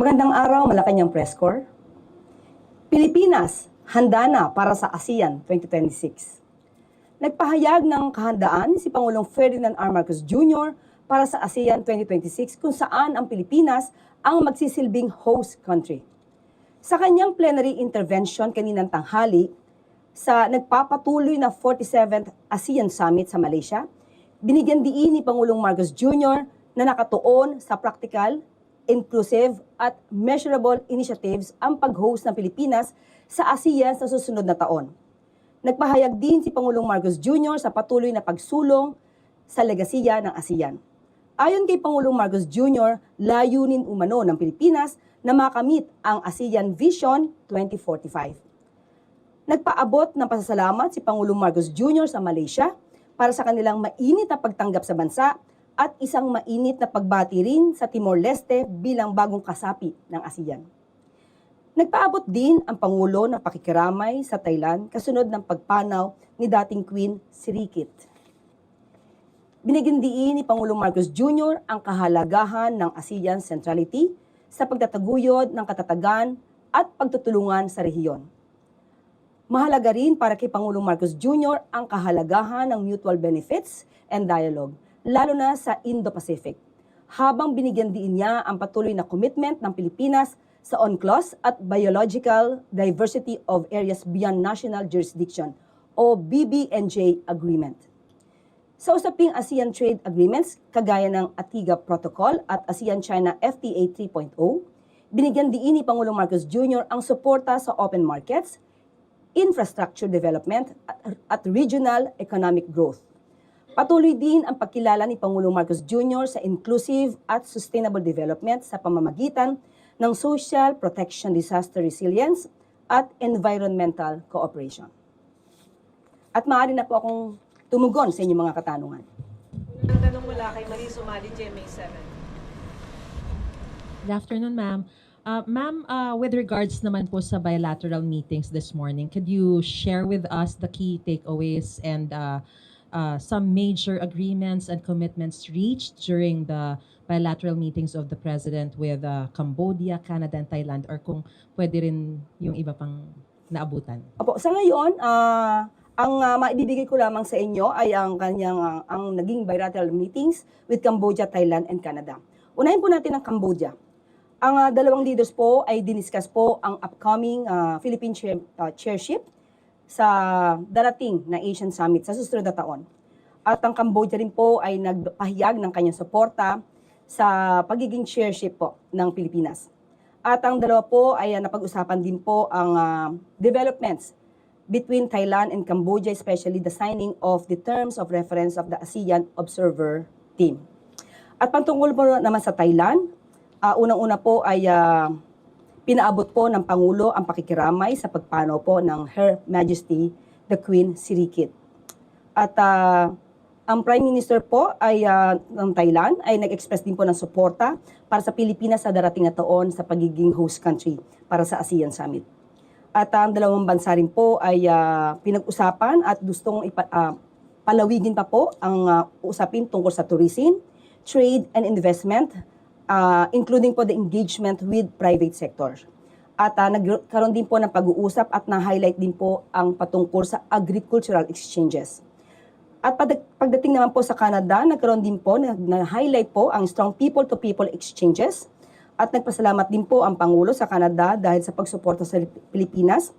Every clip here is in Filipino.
Magandang araw, Malacanang Press Corps. Pilipinas, handa na para sa ASEAN 2026. Nagpahayag ng kahandaan si Pangulong Ferdinand R. Marcos Jr. para sa ASEAN 2026 kung saan ang Pilipinas ang magsisilbing host country. Sa kanyang plenary intervention kaninang tanghali sa nagpapatuloy na 47th ASEAN Summit sa Malaysia, binigyan diin ni Pangulong Marcos Jr. na nakatuon sa practical, inclusive at measurable initiatives ang pag-host ng Pilipinas sa ASEAN sa susunod na taon. Nagpahayag din si Pangulong Marcos Jr. sa patuloy na pagsulong sa legasiya ng ASEAN. Ayon kay Pangulong Marcos Jr., layunin umano ng Pilipinas na makamit ang ASEAN Vision 2045. Nagpaabot ng pasasalamat si Pangulong Marcos Jr. sa Malaysia para sa kanilang mainit na pagtanggap sa bansa at isang mainit na pagbati rin sa Timor-Leste bilang bagong kasapi ng ASEAN. Nagpaabot din ang Pangulo ng pakikiramay sa Thailand kasunod ng pagpanaw ni dating Queen Sirikit. Binigyan diin ni Pangulong Marcos Jr. ang kahalagahan ng ASEAN centrality sa pagtataguyod ng katatagan at pagtutulungan sa rehiyon. Mahalaga rin para kay Pangulong Marcos Jr. ang kahalagahan ng mutual benefits and dialogue, lalo na sa Indo-Pacific, habang binigyan din niya ang patuloy na commitment ng Pilipinas sa UNCLOS at Biological Diversity of Areas Beyond National Jurisdiction o BBNJ Agreement. Sa usaping ASEAN Trade Agreements, kagaya ng ATIGA Protocol at ASEAN-China FTA 3.0, binigyan din ni Pangulong Marcos Jr. ang suporta sa open markets, infrastructure development at regional economic growth. Patuloy din ang pagkilala ni Pangulong Marcos Jr. sa inclusive at sustainable development sa pamamagitan ng social protection, disaster resilience, at environmental cooperation. At maaari na po akong tumugon sa inyong mga katanungan. Unang tanong mula kay Marie Sumali, GMA 7. Good afternoon, ma'am. Ma'am, with regards naman po sa bilateral meetings this morning, could you share with us the key takeaways and some major agreements and commitments reached during the bilateral meetings of the President with Cambodia, Canada, and Thailand, or kung pwede rin yung iba pang naabutan? Opo, sa ngayon, ang maibibigay ko lamang sa inyo ay ang kanyang ang naging bilateral meetings with Cambodia, Thailand, and Canada. Unahin po natin ang Cambodia. Ang dalawang leaders po ay diniscuss po ang upcoming Philippine chairship sa darating na Asian Summit sa susunod na taon. At ang Cambodia rin po ay nagpahayag ng kanyang suporta sa pagiging chairship po ng Pilipinas. At ang dalawa po ay napag-usapan din po ang developments between Thailand and Cambodia, especially the signing of the terms of reference of the ASEAN Observer Team. At pantungkol po naman sa Thailand, unang-una po ay pinaabot po ng Pangulo ang pakikiramay sa pagpanaw po ng Her Majesty the Queen Sirikit. At ang Prime Minister po ay ng Thailand ay nag-express din po ng suporta para sa Pilipinas sa darating na taon sa pagiging host country para sa ASEAN Summit. At ang dalawang bansa rin po ay pinag-usapan at gustong palawigin pa po ang usapin tungkol sa tourism, trade and investment, including po the engagement with private sector. At nagkaroon din po ng pag-uusap at na-highlight din po ang patungkol sa agricultural exchanges. At pagdating naman po sa Canada, nagkaroon din po, na-highlight po ang strong people-to-people exchanges. At nagpasalamat din po ang Pangulo sa Canada dahil sa pagsuporta sa Pilipinas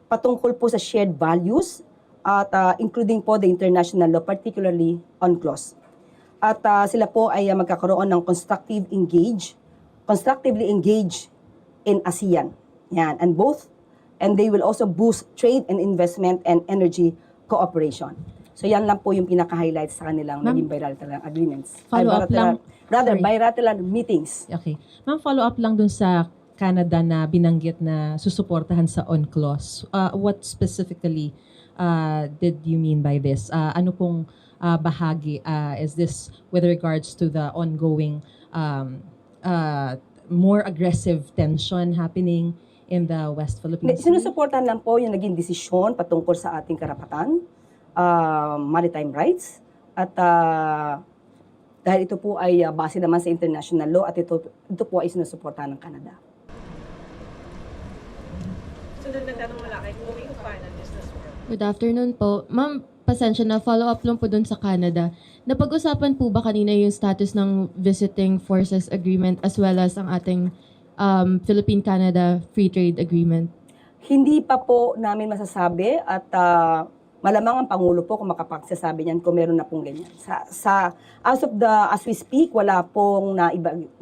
patungkol po sa shared values at including po the international law, particularly UNCLOS. At sila po ay magkakaroon ng constructively engage in ASEAN. Yan, and they will also boost trade and investment and energy cooperation. So yan lang po yung pinaka-highlights sa kanilang naging bilateral agreements. Bilateral meetings. Okay. Ma'am, follow up lang dun sa Canada na binanggit na susuportahan sa UNCLOS. What specifically did you mean by this? Ano pong bahagi? Is this with regards to the ongoing more aggressive tension happening in the West Philippines? Sinusuportahan lang po yung naging desisyon patungkol sa ating karapatan, maritime rights, at dahil ito po ay base naman sa international law at ito po ay sinusuportahan ng Canada. Sunod na tanong mula kay Chloe Ufana, Business World. Good afternoon po. Ma'am, pasensya na, follow-up lang po dun sa Canada. Napag-usapan po ba kanina yung status ng Visiting Forces Agreement as well as ang ating Philippine-Canada Free Trade Agreement? Hindi pa po namin masasabi at malamang ang Pangulo po kung makapagsasabi niyan kung meron na pong ganyan. As we speak, wala pong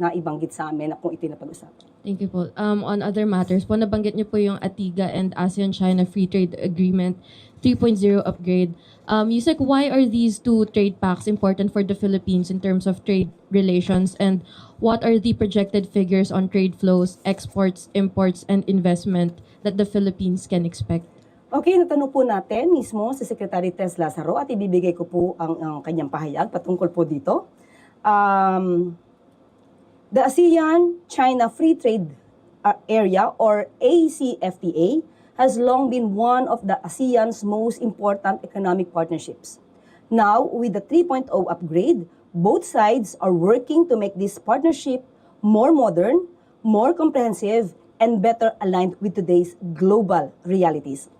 naibanggit sa amin na kung ito na pag-usapan. Thank you po. On other matters po, nabanggit niyo po yung ATIGA and ASEAN-China Free Trade Agreement 3.0 upgrade. Yusek, why are these two trade pacts important for the Philippines in terms of trade relations, and what are the projected figures on trade flows, exports, imports, and investment that the Philippines can expect? Okay, natanong po natin mismo si Secretary Tess Lazaro at ibibigay ko po ang kanyang pahayag patungkol po dito. The ASEAN-China Free Trade Area or ACFTA has long been one of the ASEAN's most important economic partnerships. Now, with the 3.0 upgrade, both sides are working to make this partnership more modern, more comprehensive, and better aligned with today's global realities.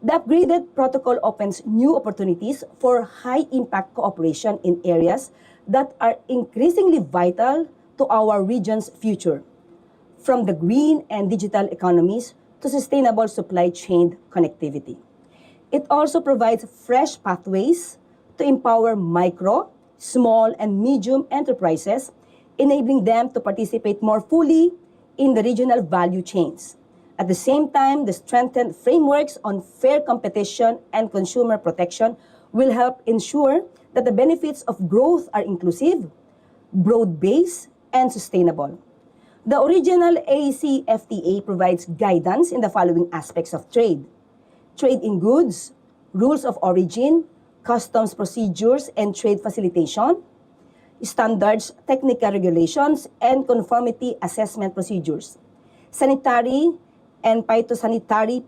The upgraded protocol opens new opportunities for high-impact cooperation in areas that are increasingly vital to our region's future, from the green and digital economies to sustainable supply chain connectivity. It also provides fresh pathways to empower micro, small, and medium enterprises, enabling them to participate more fully in the regional value chains. At the same time, the strengthened frameworks on fair competition and consumer protection will help ensure that the benefits of growth are inclusive, broad-based, and sustainable. The original ACFTA provides guidance in the following aspects of trade: trade in goods, rules of origin, customs procedures and trade facilitation, standards, technical regulations, and conformity assessment procedures, sanitary and phytosanitary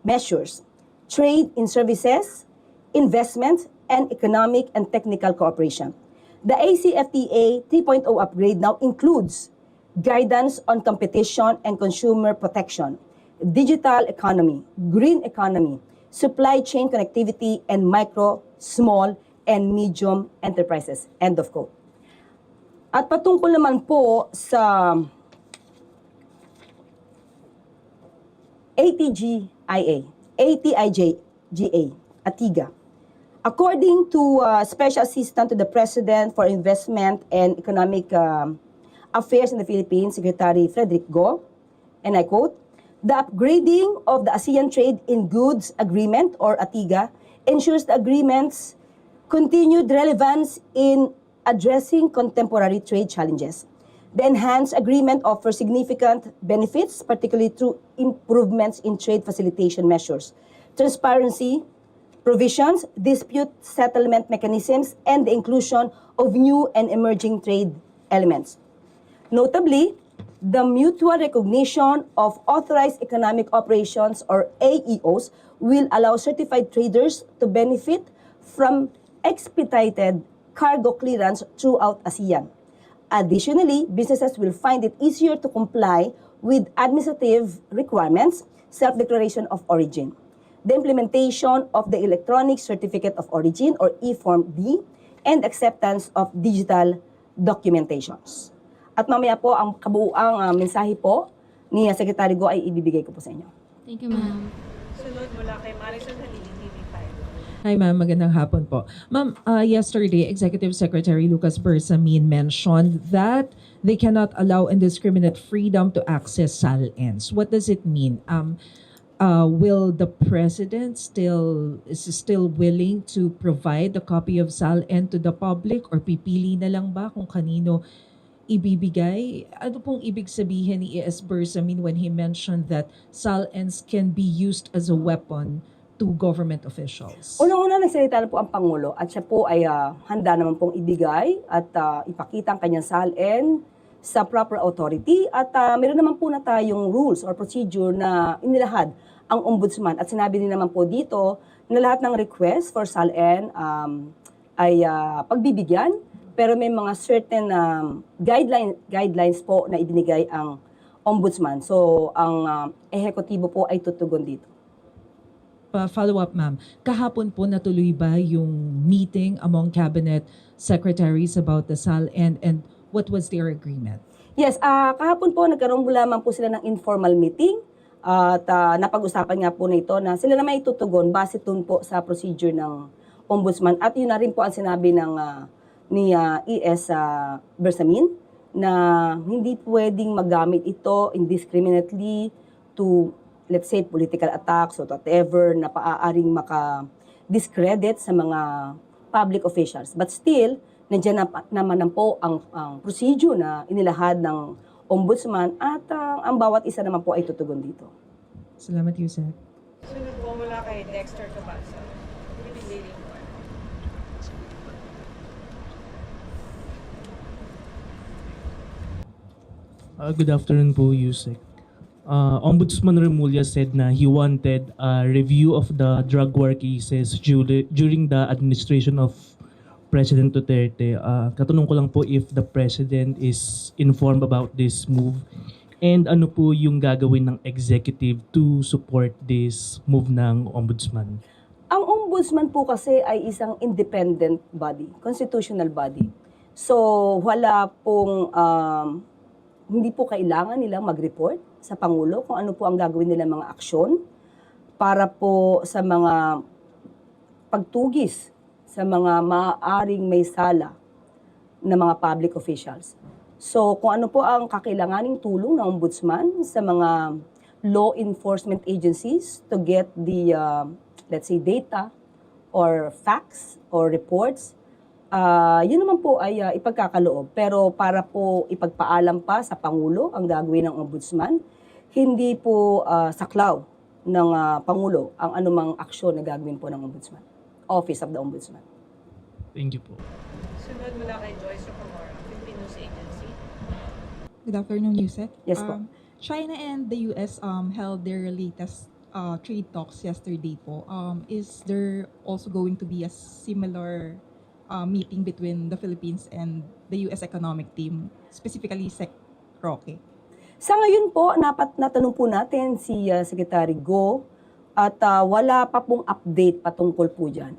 measures, trade in services, investment, and economic and technical cooperation. The ACFTA 3.0 upgrade now includes guidance on competition and consumer protection, digital economy, green economy, supply chain connectivity, and micro, small, and medium enterprises. End of quote. At patungkol naman po sa ATIGA. According to Special Assistant to the President for Investment and Economic Affairs in the Philippines, Secretary Frederick Go, and I quote, "The upgrading of the ASEAN Trade in Goods Agreement, or ATIGA, ensures the agreement's continued relevance in addressing contemporary trade challenges. The enhanced agreement offers significant benefits, particularly through improvements in trade facilitation measures, transparency provisions, dispute settlement mechanisms, and the inclusion of new and emerging trade elements. Notably, the mutual recognition of authorized economic operations, or AEOs, will allow certified traders to benefit from expedited cargo clearance throughout ASEAN. Additionally, businesses will find it easier to comply with administrative requirements, self-declaration of origin, the implementation of the Electronic Certificate of Origin, or eForm D, and acceptance of digital documentations. At mamaya po, ang kabuuang mensahe po ni Secretary Go ay ibibigay ko po sa inyo. Thank you, ma'am. Sunod mula kay Maricel Halili, TV5. Hi ma'am, magandang hapon po. Ma'am, yesterday, Executive Secretary Lucas Bersamin mentioned that they cannot allow indiscriminate freedom to access SALNs. What does it mean? Will the President is still willing to provide the copy of SALN to the public, or pipili na lang ba kung kanino ibibigay? Ano pong ibig sabihin ni E.S. Bersamin when he mentioned that SALNs can be used as a weapon to government officials? Unang-una, nagsalita na po ang Pangulo at siya po ay handa naman pong ibigay at ipakita ang kanyang SALN sa proper authority, at meron naman po na tayong rules or procedure na inilahad ang Ombudsman, at sinabi din naman po dito na lahat ng request for SALN ay pagbibigyan, pero may mga certain guidelines po na ibinigay ang ombudsman. So, ang ehekutibo po ay tutugon dito. Follow up, ma'am. Kahapon po natuloy ba yung meeting among cabinet secretaries about the SAL and what was their agreement? Yes, kahapon po nagkaroon lamang po sila ng informal meeting at napag-usapan nga po na ito na sila na may tutugon base dun po sa procedure ng ombudsman. At yun na rin po ang sinabi ng ni ES Bersamin na hindi pwedeng magamit ito indiscriminately to, let's say, political attacks or whatever na paaaring maka-discredit sa mga public officials. But still, nandiyan naman po ang procedure na inilahad ng ombudsman at ang bawat isa naman po ay tutugon dito. Salamat, Yusek. Sunod po mula kay Dexter Cabanza, Philippine Daily News. Good afternoon po, Yusek. Ombudsman Remulla said na he wanted a review of the drug war cases during the administration of President Duterte. Katanong ko lang po if the President is informed about this move and ano po yung gagawin ng executive to support this move ng Ombudsman. Ang ombudsman po kasi ay isang independent body, constitutional body. So, wala pong hindi po kailangan nilang mag-report sa Pangulo kung ano po ang gagawin nilang mga aksyon para po sa mga pagtugis sa mga maaaring may sala na mga public officials. So kung ano po ang kakailanganing tulong ng ombudsman sa mga law enforcement agencies to get the, let's say, data or facts or reports, yun naman po ay ipagkakaloob. Pero para po ipagpaalam pa sa Pangulo ang gagawin ng Ombudsman, hindi po saklaw ng Pangulo ang anumang aksyon na gagawin po ng Ombudsman, Office of the Ombudsman. Thank you po. Sunod mula kay Joyce Rocamora, Philippine News Agency. Good afternoon, Yusek. Yes po. China and the US held their latest trade talks yesterday po. Is there also going to be a similar meeting between the Philippines and the US economic team, specifically Sec. Roque? Sa ngayon po, natanong po natin si Secretary Go at wala pa pong update patungkol po dyan.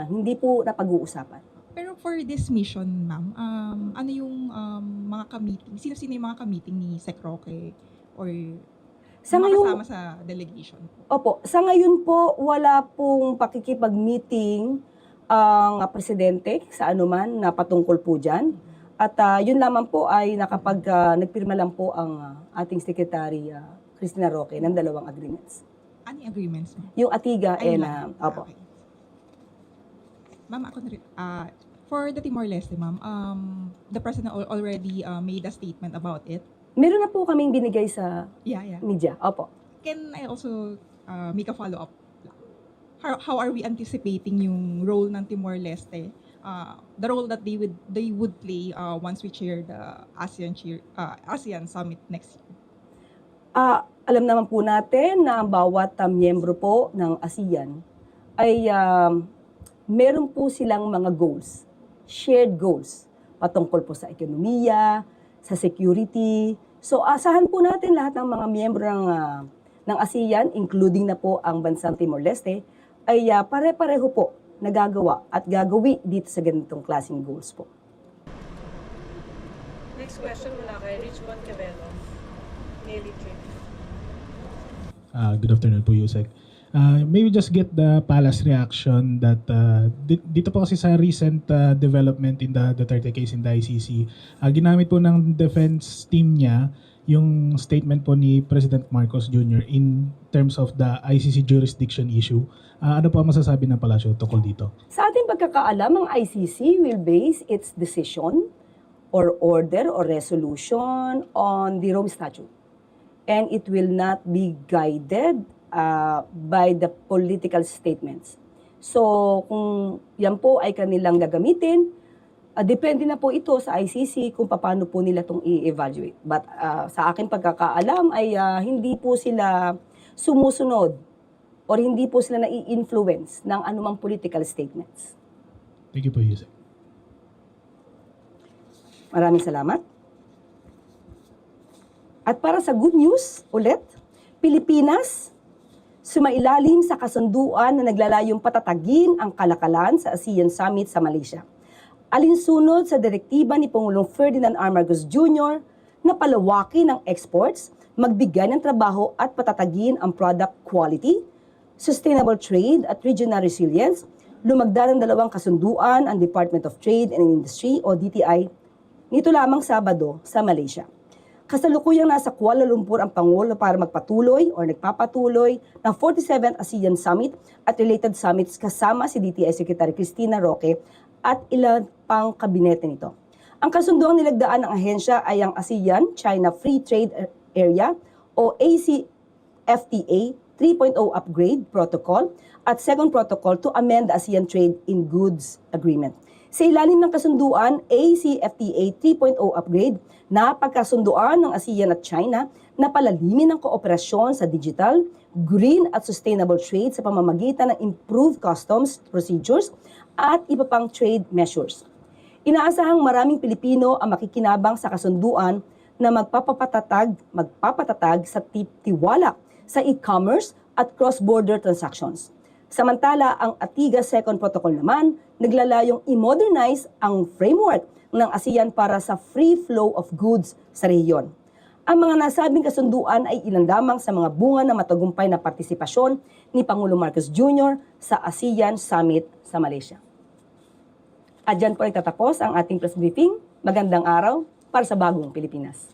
Hindi po napag-uusapan. Pero for this mission, ma'am, ano yung mga ka-meeting? Sino-sino yung mga ka-meeting ni Sec. Roque? Or Sa mga ngayon, kasama sa delegation po? opo, sa ngayon po, wala pong pakikipag-meeting ang presidente sa anuman na patungkol po dyan. At yun lamang po ay nagpirma lang po ang ating Secretary Cristina Roque ng 2 agreements. Ano yung agreements, ma'am? Yung Atiga Ayun and lang. opo. Okay. Ma'am, ako na rin. For the Timor-Leste, ma'am, the President already made a statement about it. Meron na po kaming binigay sa Yeah. media. Opo. Can I also make a follow-up? How are we anticipating yung role ng Timor-Leste? The role that they would play once we chair the ASEAN Summit next year? Alam naman po natin na ang bawat miyembro po ng ASEAN ay meron po silang mga goals, shared goals, patungkol po sa ekonomiya, sa security. So asahan po natin lahat ng mga miyembro ng ASEAN, including na po ang bansang Timor-Leste, ay pare-pareho po nagagawa at gagawi dito sa ganitong klaseng goals po. Next question mula kay Richmond Cabello, Daily Tribune. Good afternoon po, Yusek. Maybe just get the palace reaction that dito po kasi sa recent development in the Duterte case in the ICC, ginamit po ng defense team niya yung statement po ni President Marcos Jr. in terms of the ICC jurisdiction issue. Ano po ang masasabi ng palasyo tungkol dito? Sa ating pagkakaalam, ang ICC will base its decision or order or resolution on the Rome Statute. And it will not be guided by the political statements. So, kung yan po ay kanilang gagamitin, depende na po ito sa ICC kung paano po nila itong i-evaluate. But sa aking pagkakaalam ay hindi po sila sumusunod or hindi po sila nai-influence ng anumang political statements. Thank you po, Yusek. Maraming salamat. At para sa good news, ulit, Pilipinas, sumailalim sa kasunduan na naglalayong patatagin ang kalakalan sa ASEAN Summit sa Malaysia. Alinsunod sa direktiba ni Pangulong Ferdinand R. Marcos Jr. na palawakin ang exports, magbigay ng trabaho at patatagin ang product quality, sustainable trade at regional resilience, lumagda ng 2 kasunduan ang Department of Trade and Industry o DTI nito lamang Sabado sa Malaysia. Kasalukuyang nasa Kuala Lumpur ang Pangulo para magpatuloy o nagpapatuloy ng 47th ASEAN Summit at related summits kasama si DTI Secretary Cristina Roque at ilan pang kabinete nito. Ang kasunduang nilagdaan ng ahensya ay ang ASEAN-China Free Trade Area o ACFTA 3.0 Upgrade Protocol at Second Protocol to amend the ASEAN Trade in Goods Agreement. Sa ilalim ng kasunduan, ACFTA 3.0 Upgrade, napagkasunduan ng ASEAN at China na palalimin ang kooperasyon sa digital, green at sustainable trade sa pamamagitan ng improved customs procedures at iba pang trade measures. Inaasahang maraming Pilipino ang makikinabang sa kasunduan na magpapatatag sa tiwala sa e-commerce at cross-border transactions. Samantala, ang ATIGA Second Protocol naman, naglalayong i-modernize ang framework ng ASEAN para sa free flow of goods sa rehiyon. Ang mga nasabing kasunduan ay ilan lamang sa mga bunga ng matagumpay na partisipasyon ni Pangulong Marcos Jr. sa ASEAN Summit sa Malaysia. At dyan po nagtatapos ang ating press briefing. Magandang araw para sa bagong Pilipinas.